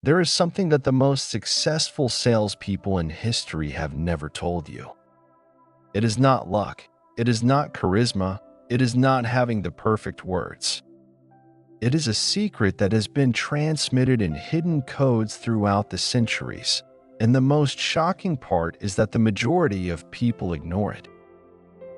There is something that the most successful salespeople in history have never told you. It is not luck. It is not charisma. It is not having the perfect words. It is a secret that has been transmitted in hidden codes throughout the centuries, and the most shocking part is that the majority of people ignore it.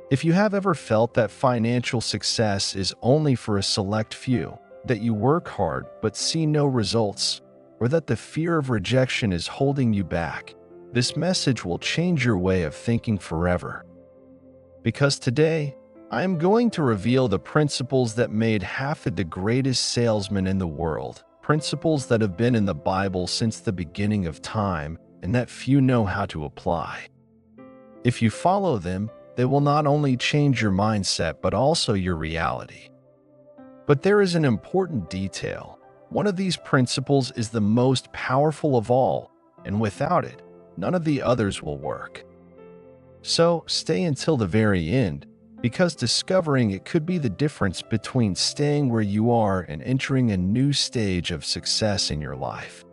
If you have ever felt that financial success is only for a select few, that you work hard but see no results, or that the fear of rejection is holding you back, this message will change your way of thinking forever. Because today, I am going to reveal the principles that made Hafid the greatest salesman in the world, principles that have been in the Bible since the beginning of time and that few know how to apply. If you follow them, they will not only change your mindset but also your reality. But there is an important detail. One of these principles is the most powerful of all, and without it, none of the others will work. So stay until the very end, because discovering it could be the difference between staying where you are and entering a new stage of success in your life.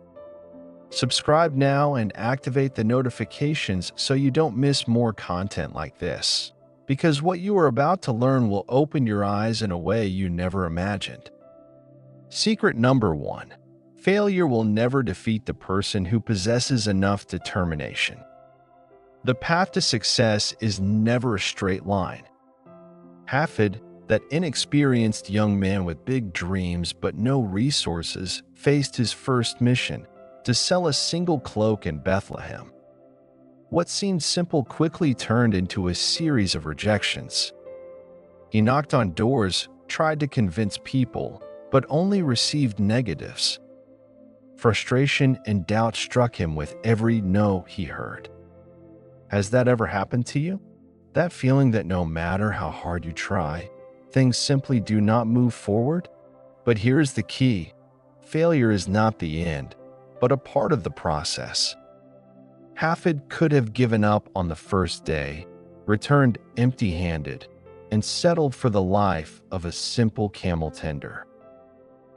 Subscribe now and activate the notifications so you don't miss more content like this, because what you are about to learn will open your eyes in a way you never imagined. Secret number 1. Failure will never defeat the person who possesses enough determination. The path to success is never a straight line. Hafid, that inexperienced young man with big dreams but no resources, faced his first mission: to sell a single cloak in Bethlehem. What seemed simple quickly turned into a series of rejections. He knocked on doors, tried to convince people, but only received negatives. Frustration and doubt struck him with every no he heard. Has that ever happened to you? That feeling that no matter how hard you try, things simply do not move forward? But here's the key: failure is not the end, but a part of the process. Hafid could have given up on the first day, returned empty-handed, and settled for the life of a simple camel tender.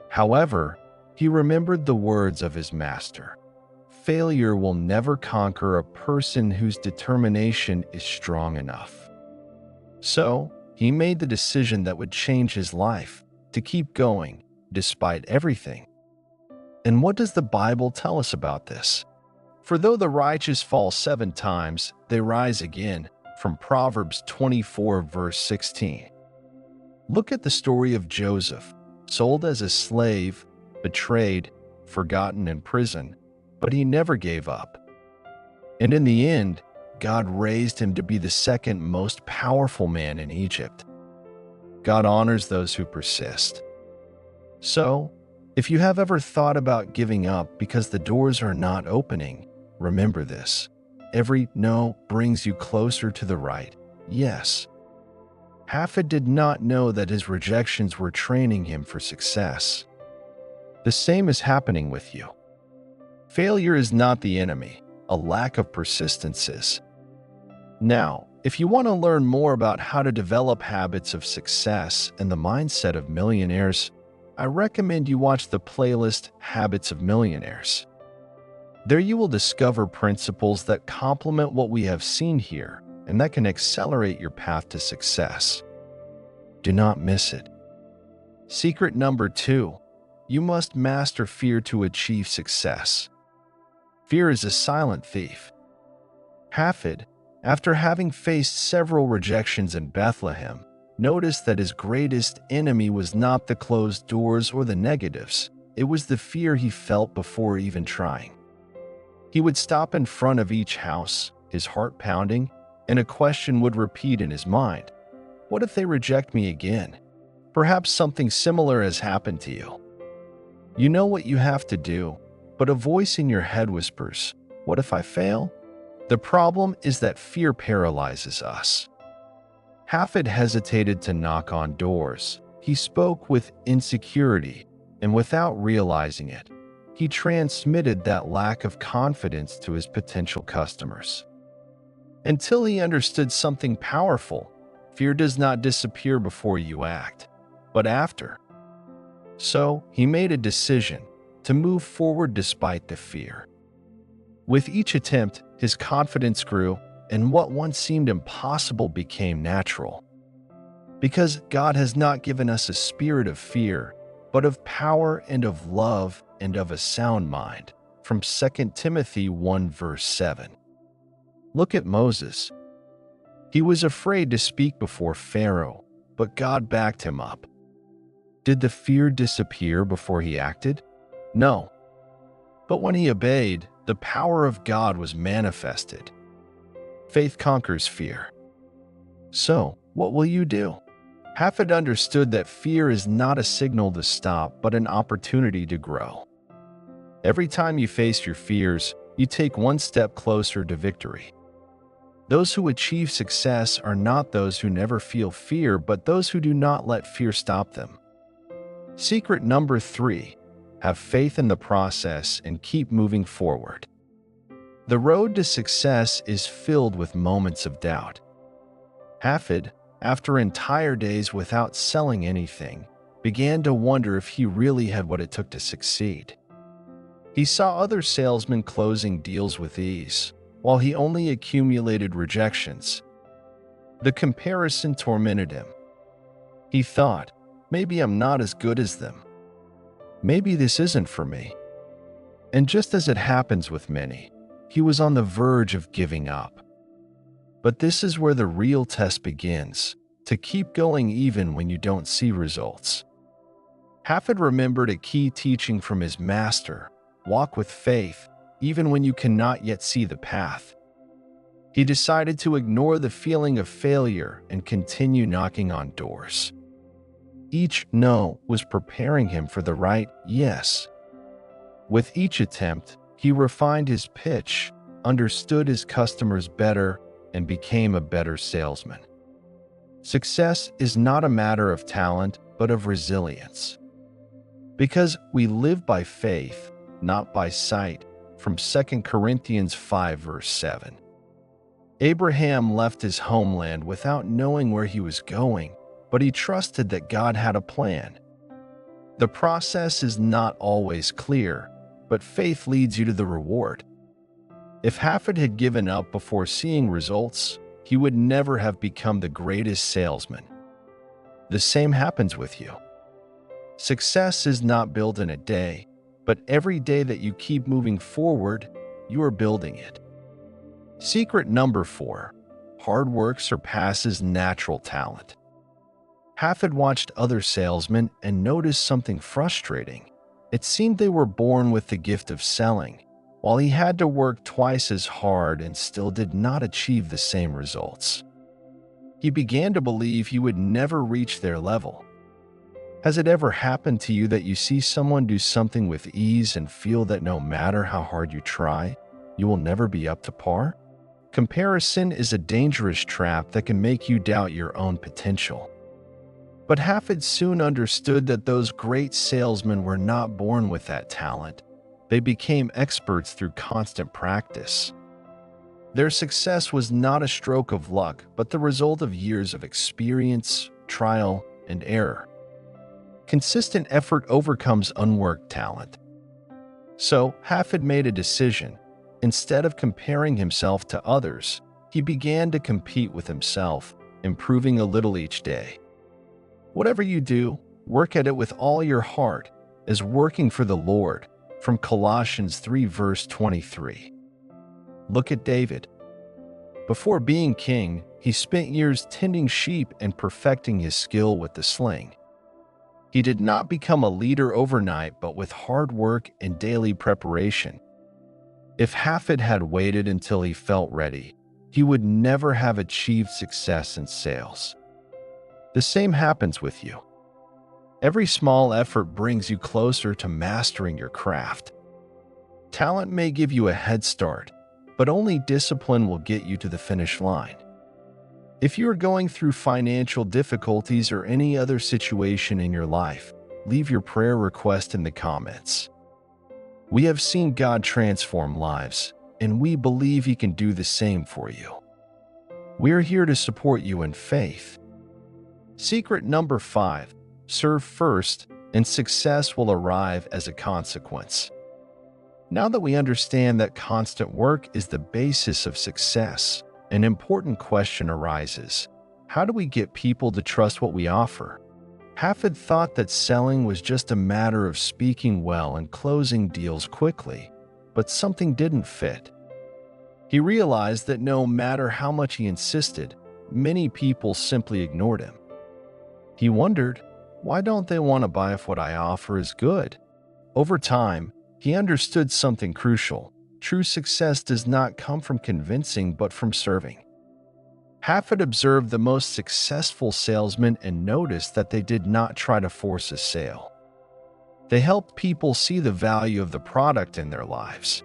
However, he remembered the words of his master: failure will never conquer a person whose determination is strong enough. So, he made the decision that would change his life, to keep going, despite everything. And what does the Bible tell us about this? For though the righteous fall 7 times, they rise again, from Proverbs 24 verse 16. Look at the story of Joseph, sold as a slave, betrayed, forgotten in prison, but he never gave up. And in the end, God raised him to be the second most powerful man in Egypt. God honors those who persist. So, if you have ever thought about giving up because the doors are not opening, remember this: every no brings you closer to the right yes. Hafid did not know that his rejections were training him for success. The same is happening with you. Failure is not the enemy, a lack of persistence is. Now, if you want to learn more about how to develop habits of success and the mindset of millionaires, I recommend you watch the playlist Habits of Millionaires. There you will discover principles that complement what we have seen here and that can accelerate your path to success. Do not miss it. Secret number 2. You must master fear to achieve success. Fear is a silent thief. Hafid, after having faced several rejections in Bethlehem, noticed that his greatest enemy was not the closed doors or the negatives. It was the fear he felt before even trying. He would stop in front of each house, his heart pounding, and a question would repeat in his mind: what if they reject me again? Perhaps something similar has happened to you. You know what you have to do, but a voice in your head whispers, "What if I fail?" The problem is that fear paralyzes us. Hafid hesitated to knock on doors. He spoke with insecurity, and without realizing it, he transmitted that lack of confidence to his potential customers. Until he understood something powerful: fear does not disappear before you act, but after. So, he made a decision. to move forward despite the fear. With each attempt, his confidence grew, and what once seemed impossible became natural. Because God has not given us a spirit of fear, but of power and of love and of a sound mind. From 2 Timothy 1 verse 7. Look at Moses. He was afraid to speak before Pharaoh, but God backed him up. Did the fear disappear before he acted? No. But when he obeyed, the power of God was manifested. Faith conquers fear. So, what will you do? Hafid understood that fear is not a signal to stop, but an opportunity to grow. Every time you face your fears, you take one step closer to victory. Those who achieve success are not those who never feel fear, but those who do not let fear stop them. Secret number 3: have faith in the process and keep moving forward. The road to success is filled with moments of doubt. Hafid, after entire days without selling anything, began to wonder if he really had what it took to succeed. He saw other salesmen closing deals with ease, while he only accumulated rejections. The comparison tormented him. He thought, maybe I'm not as good as them. Maybe this isn't for me. And just as it happens with many, he was on the verge of giving up. But this is where the real test begins, to keep going even when you don't see results. Hafid remembered a key teaching from his master: walk with faith, even when you cannot yet see the path. He decided to ignore the feeling of failure and continue knocking on doors. Each no was preparing him for the right yes. With each attempt, he refined his pitch, understood his customers better, and became a better salesman. Success is not a matter of talent, but of resilience. Because we live by faith, not by sight, from 2 Corinthians 5 verse 7. Abraham left his homeland without knowing where he was going, but he trusted that God had a plan. The process is not always clear, but faith leads you to the reward. If Hafid had given up before seeing results, he would never have become the greatest salesman. The same happens with you. Success is not built in a day, but every day that you keep moving forward, you are building it. Secret number 4: hard work surpasses natural talent. Hafid watched other salesmen and noticed something frustrating. It seemed they were born with the gift of selling, while he had to work twice as hard and still did not achieve the same results. He began to believe he would never reach their level. Has it ever happened to you that you see someone do something with ease and feel that no matter how hard you try, you will never be up to par? Comparison is a dangerous trap that can make you doubt your own potential. But Hafid soon understood that those great salesmen were not born with that talent. They became experts through constant practice. Their success was not a stroke of luck, but the result of years of experience, trial, and error. Consistent effort overcomes unworked talent. So, Hafid made a decision. Instead of comparing himself to others, he began to compete with himself, improving a little each day. Whatever you do, work at it with all your heart, as working for the Lord. From Colossians 3 verse 23. Look at David. Before being king, he spent years tending sheep and perfecting his skill with the sling. He did not become a leader overnight, but with hard work and daily preparation. If Hafid had waited until he felt ready, he would never have achieved success in sales. The same happens with you. Every small effort brings you closer to mastering your craft. Talent may give you a head start, but only discipline will get you to the finish line. If you are going through financial difficulties or any other situation in your life, leave your prayer request in the comments. We have seen God transform lives, and we believe He can do the same for you. We're here to support you in faith. Secret number 5: serve first, and success will arrive as a consequence. Now that we understand that constant work is the basis of success, an important question arises. How do we get people to trust what we offer? Hafid thought that selling was just a matter of speaking well and closing deals quickly, but something didn't fit. He realized that no matter how much he insisted, many people simply ignored him. He wondered, why don't they want to buy if what I offer is good? Over time, he understood something crucial. True success does not come from convincing but from serving. Hafid observed the most successful salesmen and noticed that they did not try to force a sale. They helped people see the value of the product in their lives.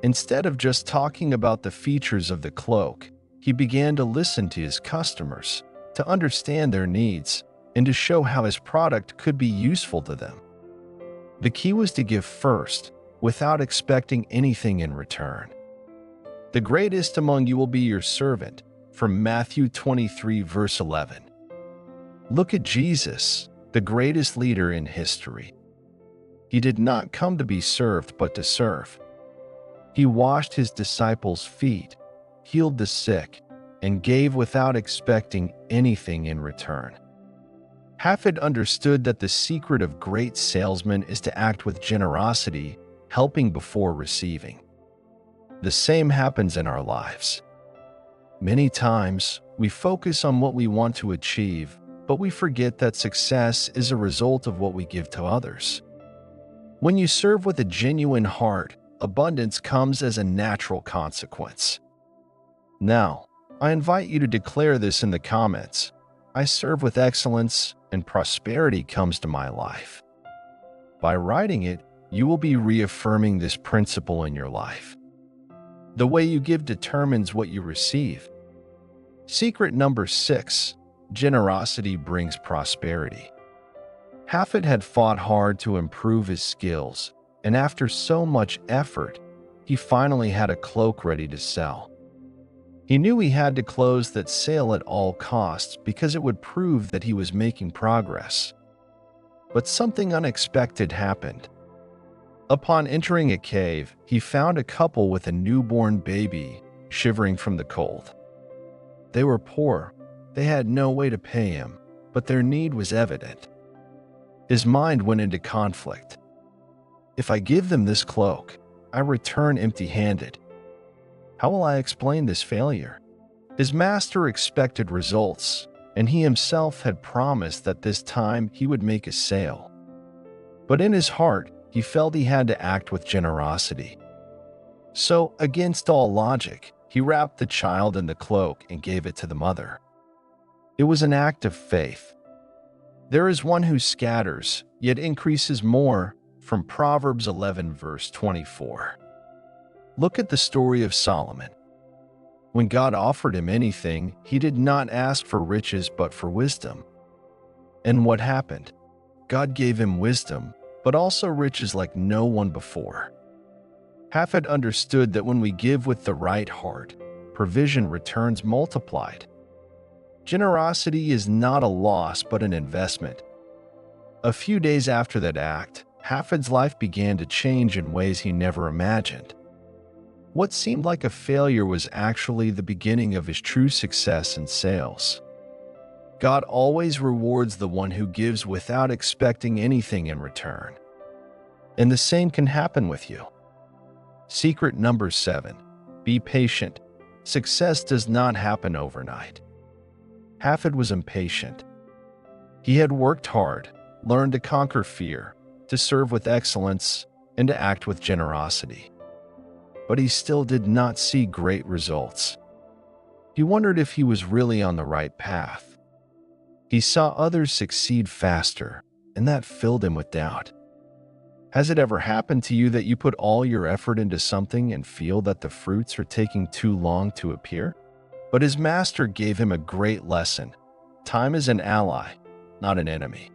Instead of just talking about the features of the cloak, he began to listen to his customers, to understand their needs, and to show how his product could be useful to them. The key was to give first, without expecting anything in return. The greatest among you will be your servant, from Matthew 23, verse 11. Look at Jesus, the greatest leader in history. He did not come to be served, but to serve. He washed his disciples' feet, healed the sick, and gave without expecting anything in return. Hafid understood that the secret of great salesmen is to act with generosity, helping before receiving. The same happens in our lives. Many times, we focus on what we want to achieve, but we forget that success is a result of what we give to others. When you serve with a genuine heart, abundance comes as a natural consequence. Now, I invite you to declare this in the comments. I serve with excellence, and prosperity comes to my life. By writing it, you will be reaffirming this principle in your life. The way you give determines what you receive. Secret number 6, generosity brings prosperity. Hafid had fought hard to improve his skills, and after so much effort, he finally had a cloak ready to sell. He knew he had to close that sale at all costs because it would prove that he was making progress. But something unexpected happened. Upon entering a cave, he found a couple with a newborn baby shivering from the cold. They were poor. They had no way to pay him, but their need was evident. His mind went into conflict. If I give them this cloak, I return empty-handed. How will I explain this failure? His master expected results, and he himself had promised that this time he would make a sale. But in his heart, he felt he had to act with generosity. So, against all logic, he wrapped the child in the cloak and gave it to the mother. It was an act of faith. There is one who scatters, yet increases more, from Proverbs 11, verse 24. Look at the story of Solomon. When God offered him anything, he did not ask for riches but for wisdom. And what happened? God gave him wisdom, but also riches like no one before. Hafid understood that when we give with the right heart, provision returns multiplied. Generosity is not a loss but an investment. A few days after that act, Hafid's life began to change in ways he never imagined. What seemed like a failure was actually the beginning of his true success in sales. God always rewards the one who gives without expecting anything in return. And the same can happen with you. Secret number 7, be patient. Success does not happen overnight. Hafid was impatient. He had worked hard, learned to conquer fear, to serve with excellence, and to act with generosity. But he still did not see great results. He wondered if he was really on the right path. He saw others succeed faster, and that filled him with doubt. Has it ever happened to you that you put all your effort into something and feel that the fruits are taking too long to appear? But his master gave him a great lesson. Time is an ally, not an enemy.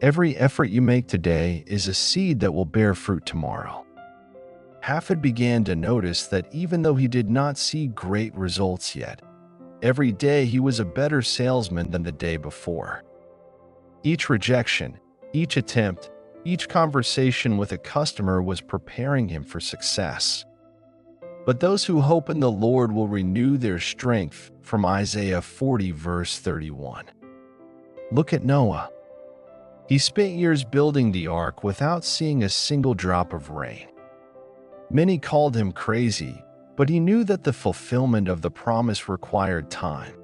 Every effort you make today is a seed that will bear fruit tomorrow. Hafid began to notice that even though he did not see great results yet, every day he was a better salesman than the day before. Each rejection, Each attempt, each conversation with a customer was preparing him for success. But those who hope in the Lord will renew their strength, from Isaiah 40, verse 31. Look at Noah. He spent years building the ark without seeing a single drop of rain. Many called him crazy, but he knew that the fulfillment of the promise required time.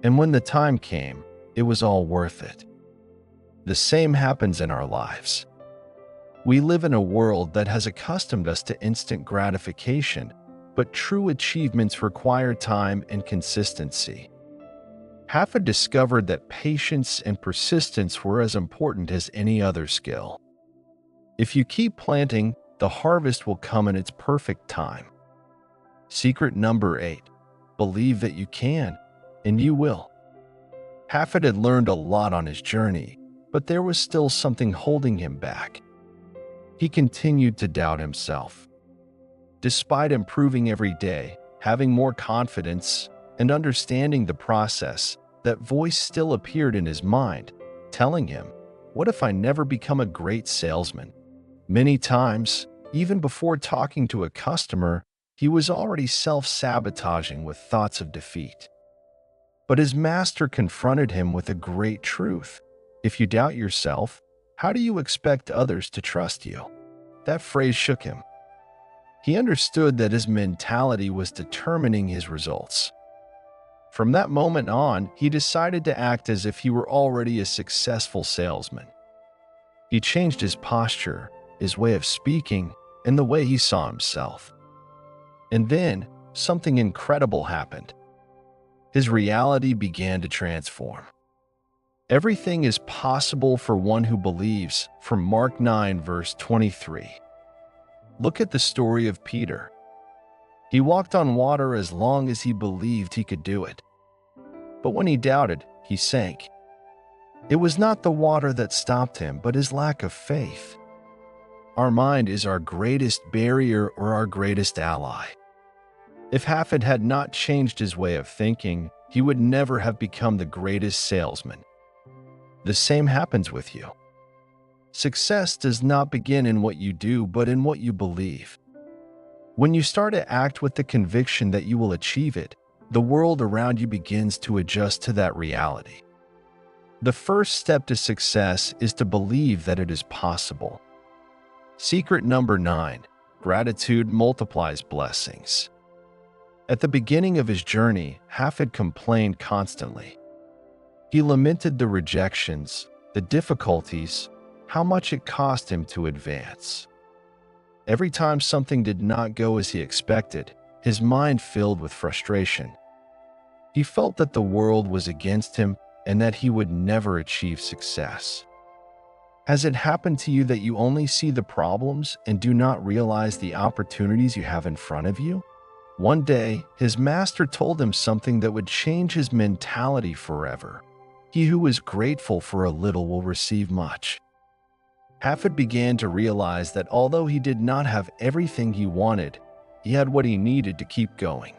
And when the time came, it was all worth it. The same happens in our lives. We live in a world that has accustomed us to instant gratification, but true achievements require time and consistency. Hafid discovered that patience and persistence were as important as any other skill. If you keep planting, the harvest will come in its perfect time. Secret number 8: believe that you can, and you will. Hafid had learned a lot on his journey, but there was still something holding him back. He continued to doubt himself. Despite improving every day, having more confidence, and understanding the process, that voice still appeared in his mind, telling him, "What if I never become a great salesman?" Many times, even before talking to a customer, he was already self-sabotaging with thoughts of defeat. But his master confronted him with a great truth. If you doubt yourself, how do you expect others to trust you? That phrase shook him. He understood that his mentality was determining his results. From that moment on, he decided to act as if he were already a successful salesman. He changed his posture, his way of speaking, and the way he saw himself. And then, something incredible happened. His reality began to transform. Everything is possible for one who believes, from Mark 9, verse 23. Look at the story of Peter. He walked on water as long as he believed he could do it. But when he doubted, he sank. It was not the water that stopped him, but his lack of faith. Our mind is our greatest barrier or our greatest ally. If Hafid had not changed his way of thinking, he would never have become the greatest salesman. The same happens with you. Success does not begin in what you do, but in what you believe. When you start to act with the conviction that you will achieve it, the world around you begins to adjust to that reality. The first step to success is to believe that it is possible. Secret number 9: gratitude multiplies blessings. At the beginning of his journey, Hafid complained constantly. He lamented the rejections, the difficulties, how much it cost him to advance. Every time something did not go as he expected, his mind filled with frustration. He felt that the world was against him and that he would never achieve success. Has it happened to you that you only see the problems and do not realize the opportunities you have in front of you? One day, his master told him something that would change his mentality forever. He who is grateful for a little will receive much. Hafid began to realize that although he did not have everything he wanted, he had what he needed to keep going.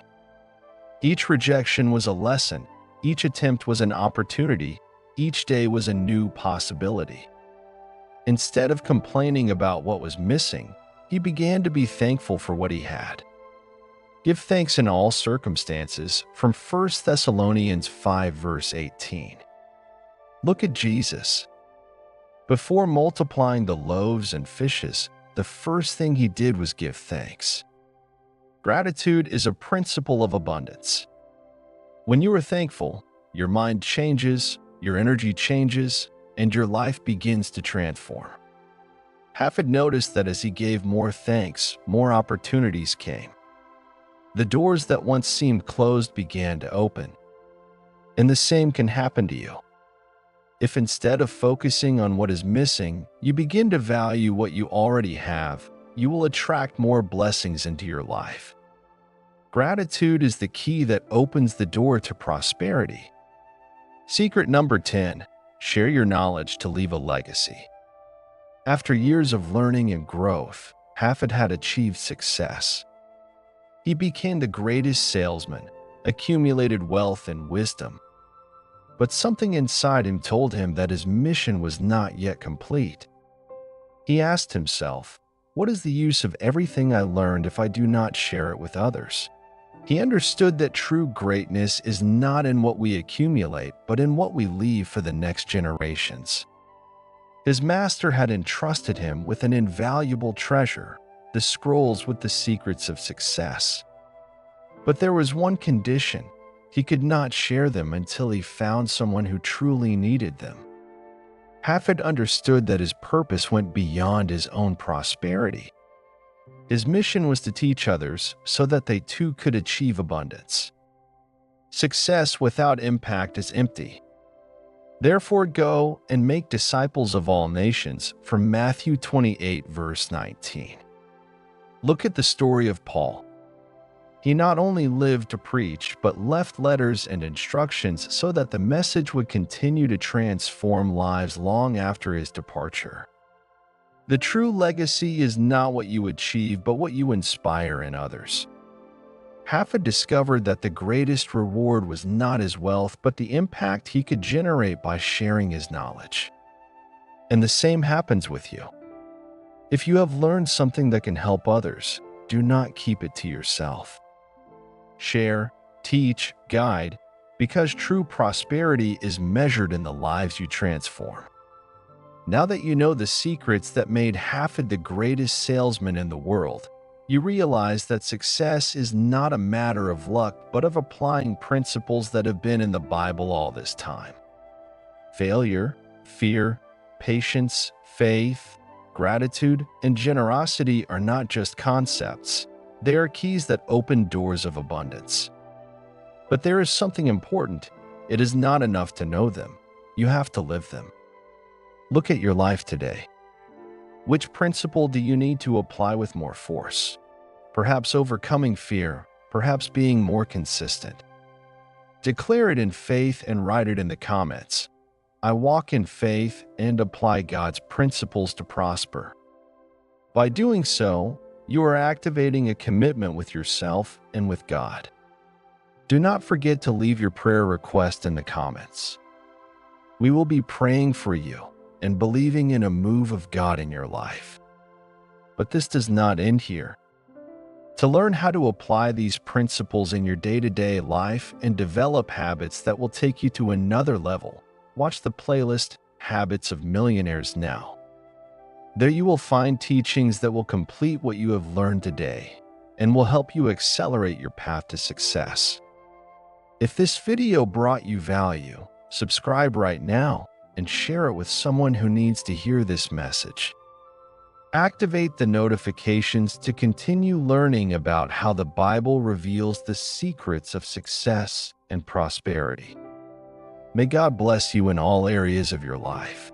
Each rejection was a lesson, each attempt was an opportunity, each day was a new possibility. Instead of complaining about what was missing, he began to be thankful for what he had. Give thanks in all circumstances, from 1 Thessalonians 5, verse 18. Look at Jesus. Before multiplying the loaves and fishes, the first thing he did was give thanks. Gratitude is a principle of abundance. When you are thankful, your mind changes, your energy changes, and your life begins to transform. Hafid noticed that as he gave more thanks, more opportunities came. The doors that once seemed closed began to open. And the same can happen to you. If instead of focusing on what is missing, you begin to value what you already have, you will attract more blessings into your life. Gratitude is the key that opens the door to prosperity. Secret number 10: share your knowledge to leave a legacy. After years of learning and growth, Hafid had achieved success. He became the greatest salesman, accumulated wealth and wisdom. but something inside him told him that his mission was not yet complete. He asked himself, "What is the use of everything I learned if I do not share it with others?" He understood that true greatness is not in what we accumulate, but in what we leave for the next generations. His master had entrusted him with an invaluable treasure, the scrolls with the secrets of success. But there was one condition: he could not share them until he found someone who truly needed them. Hafid understood that his purpose went beyond his own prosperity. His mission was to teach others so that they too could achieve abundance. Success without impact is empty. Therefore go and make disciples of all nations, from Matthew 28, verse 19. Look at the story of Paul. He not only lived to preach, but left letters and instructions so that the message would continue to transform lives long after his departure. The true legacy is not what you achieve, but what you inspire in others. Hafid discovered that the greatest reward was not his wealth, but the impact he could generate by sharing his knowledge. And the same happens with you. If you have learned something that can help others, do not keep it to yourself. Share, teach, guide, because true prosperity is measured in the lives you transform. Now that you know the secrets that made Hafid the greatest salesman in the world, you realize that success is not a matter of luck, but of applying principles that have been in the Bible all this time. Failure, fear, patience, faith, gratitude, and generosity are not just concepts. They are keys that open doors of abundance. But there is something important. It is not enough to know them. You have to live them. Look at your life today. Which principle do you need to apply with more force? Perhaps overcoming fear, perhaps being more consistent. Declare it in faith and write it in the comments. I walk in faith and apply God's principles to prosper. By doing so, you are activating a commitment with yourself and with God. Do not forget to leave your prayer request in the comments. We will be praying for you and believing in a move of God in your life. But this does not end here. To learn how to apply these principles in your day-to-day life and develop habits that will take you to another level, watch the playlist Habits of Millionaires now. There you will find teachings that will complete what you have learned today and will help you accelerate your path to success. If this video brought you value, subscribe right now and share it with someone who needs to hear this message. Activate the notifications to continue learning about how the Bible reveals the secrets of success and prosperity. May God bless you in all areas of your life.